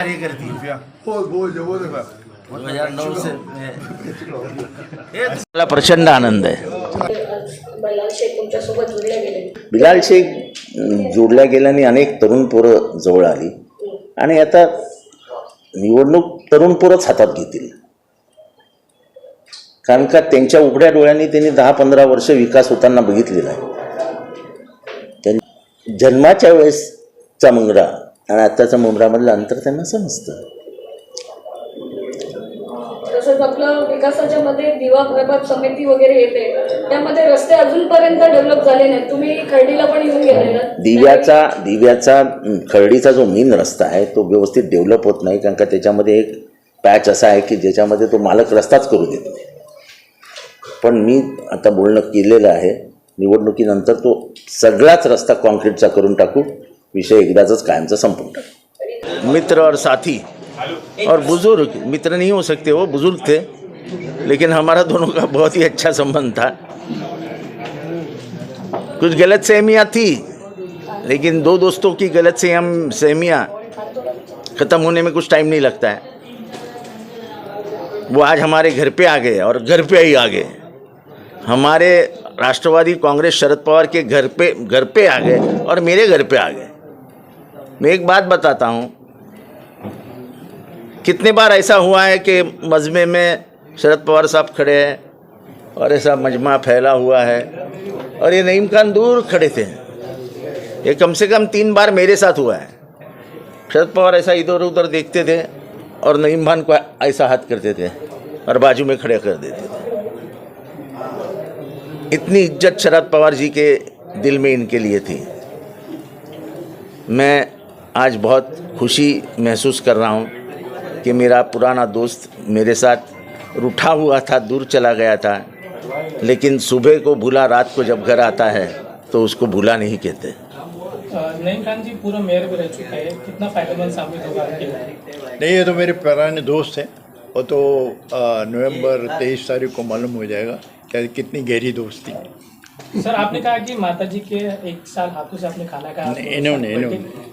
कार्य करती है। 2009 से मला प्रचंड आनंद आहे। बिलाल शेख तुमच्यासोबत जोडले गेले। बिलाल शेख जोडल्या गेल्याने अनेक तरुण पोरं जवळ आली आणि आता निवडणूक तरुण पोरच हातात घेतील, कारण का त्यांच्या उघड्या डोळ्यांनी त्यांनी 10-15 वर्ष विकास होताना बघितलेला आहे। जन्माच्या वेळेसचा मुंगरा आणि आताच्या मुंगरामधलं अंतर त्यांना समजतं। तसंच आपलं विकासाच्या मध्ये दिवा प्रभाग समिती वगैरे येते, त्यामध्ये रस्ते अजूनपर्यंत डेव्हलप झाले नाहीत। तुम्ही खर्डीला पण येऊन गेलेला। दिव्याचा खर्डीचा जो मेन रस्ता आहे तो व्यवस्थित डेव्हलप होत नाही, कारण का त्याच्यामध्ये एक पॅच असा आहे की ज्याच्यामध्ये तो मालक रस्ताच करू देत नाही। पण मी आता बोलणं केलेलं आहे, निवडणुकीनंतर तो सगळाच रस्ता कॉन्क्रीटचा करून टाकू, विषय एकदाच कायमचा संपून टाकू। मित्र और साथी और बुजुर्ग, मित्र नहीं हो सकते, वो बुजुर्ग थे, लेकिन हमारा दोनों का बहुत ही अच्छा संबंध था। कुछ गलत सहमियाँ थी, लेकिन दो दोस्तों की गलत सहमियाँ ख़त्म होने में कुछ टाइम नहीं लगता है। वो आज हमारे घर पे आ गए और घर पे ही आ गए। हमारे राष्ट्रवादी कांग्रेस शरद पवार के घर पे आ गए और मेरे घर पे आ गए। मैं एक बात बताता हूँ, कितने बार ऐसा हुआ है कि मजमे में शरद पवार साहब खड़े हैं और ऐसा मजमा फैला हुआ है और ये नईम खान दूर खड़े थे। ये कम से कम 3 बार मेरे साथ हुआ है। शरद पवार ऐसा इधर उधर देखते थे और नईम खान को ऐसा हाथ करते थे और बाजू में खड़े कर देते थे। इतनी इज्जत शरद पवार जी के दिल में इनके लिए थी। मैं आज बहुत खुशी महसूस कर रहा हूँ कि मेरा पुराना दोस्त मेरे साथ रूठा हुआ था, दूर चला गया था, लेकिन सुबह को भूला रात को जब घर आता है तो उसको भूला नहीं कहते। नईम खान जी पूरा मेयर भी रह चुका है, कितना फायदेमंद साबित होगा आपके लिए? नहीं, ये तो मेरे पुराने दोस्त हैं, वो तो नवंबर 23 तारीख को मालूम हो जाएगा क्या कितनी गहरी दोस्ती। सर, आपने कहा कि माताजी के 1 साल हाथों से आपने खाना खाया, इन्होंने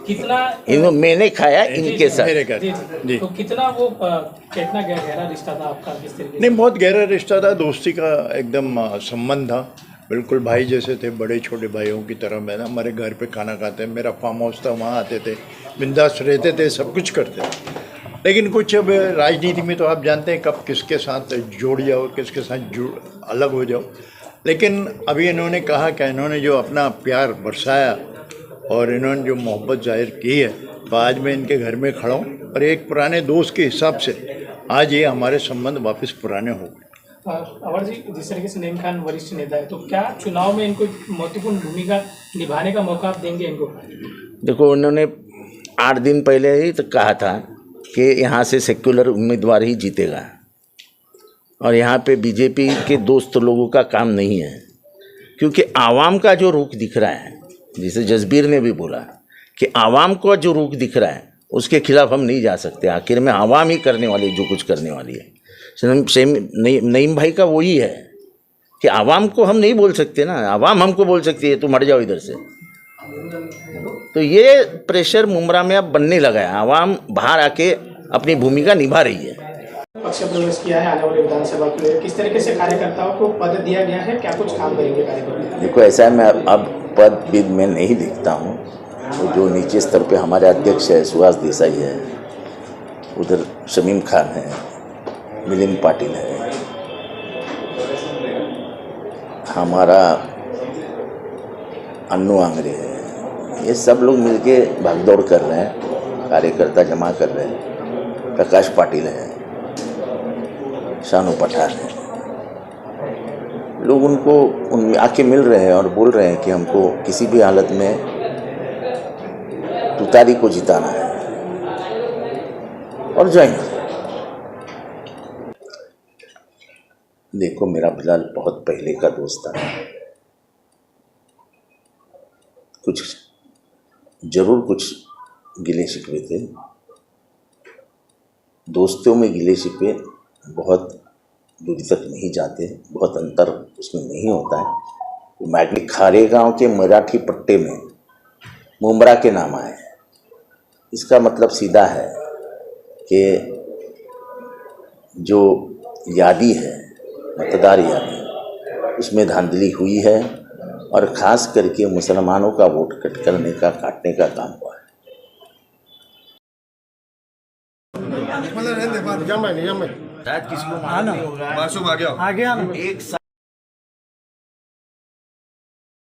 कितना मैंने खाया इनके साथ। मेरे घर जी। तो कितना वो कितना गहरा रिश्ता था आपका, किस तरीके नहीं, बहुत गहरा रिश्ता था, दोस्ती का एकदम संबंध था, बिल्कुल भाई जैसे थे, बड़े छोटे भाइयों की तरह। मैं हमारे घर पे खाना खाते, मेरा फार्म हाउस था, वहाँ आते थे, बिंदास रहते थे, सब कुछ करते थे। लेकिन कुछ अब राजनीति में तो आप जानते हैं कब किसके साथ जोड़ जाओ, किसके साथ अलग हो जाओ। लेकिन अभी इन्होंने कहा कि इन्होंने जो अपना प्यार बरसाया और इन्होंने जो मोहब्बत जाहिर की है, तो आज मैं इनके घर में खड़ा हूँ और एक पुराने दोस्त के हिसाब से आज ये हमारे संबंध वापस पुराने हो गए। अवर जी, जिस तरीके से नईम खान वरिष्ठ नेता है, तो क्या चुनाव में इनको महत्वपूर्ण भूमिका निभाने का मौका आप देंगे इनको? देखो, उन्होंने 8 दिन पहले ही तो कहा था कि यहाँ से सेक्युलर उम्मीदवार ही जीतेगा और यहाँ पे बीजेपी के दोस्त लोगों का काम नहीं है, क्योंकि आवाम का जो रुख दिख रहा है, जिसे जसबीर ने भी बोला कि आवाम को जो रुख दिख रहा है उसके खिलाफ हम नहीं जा सकते। आखिर में आवाम ही करने वाली जो कुछ करने वाली है। नईम भाई का वही है कि आवाम को हम नहीं बोल सकते ना, आवाम हमको बोल सकती है तुम हट जाओ इधर से। तो ये प्रेशर मुमरा में अब बनने लगा है, आवाम बाहर आके अपनी भूमिका निभा रही है। पक्ष प्रवेश किया है आने वाले विधानसभा के लिए, किस तरीके से कार्यकर्ताओं को पद दिया गया है, क्या कुछ काम करेंगे कार्यकर्ता? देखो, ऐसा है, मैं अब पद विद में नहीं दिखता हूँ। तो जो नीचे स्तर पे हमारे अध्यक्ष है सुहास देसाई है, उधर शमीम खान है, मिलिंद पाटिल है, हमारा अन्नू आंगरे है, ये सब लोग मिलके भागदौड़ कर रहे हैं, कार्यकर्ता जमा कर रहे हैं। प्रकाश पाटिल है, शानू पठार है, लोग उनको उनमें आके मिल रहे हैं और बोल रहे हैं कि हमको किसी भी हालत में तुतारी को जिताना है और जाएंगे। देखो, मेरा बिलाल बहुत पहले का दोस्त था, कुछ जरूर कुछ गिले शिकवे थे। दोस्तों में गिले शिकवे बहुत दूरी तक नहीं जाते, बहुत अंतर उसमें नहीं होता है। खारेगांव के मराठी पट्टे में मुमरा के नाम आए, इसका मतलब सीधा है कि जो यादी है, मतदार यादी, उसमें धांधली हुई है और ख़ास करके मुसलमानों का वोट कट करने का, काटने का काम हुआ है। शायद किसी को मालूम नहीं होगा, एक साल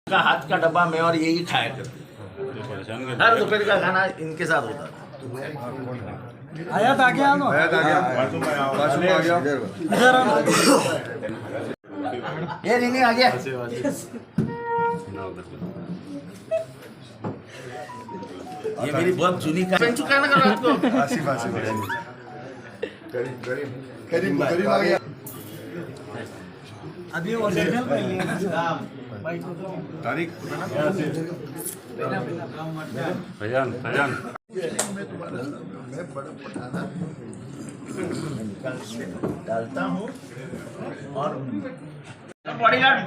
का हाथ का डब्बा में और यही खाया करते, हर दोपहर का खाना इनके साथ होता था। ये नहीं आ गया। ये मेरी बहुत चुनी का पेन चुका ना रात को। अभी ओरिजिनल में लेना तारीख डालता हूँ और बॉडीगार्ड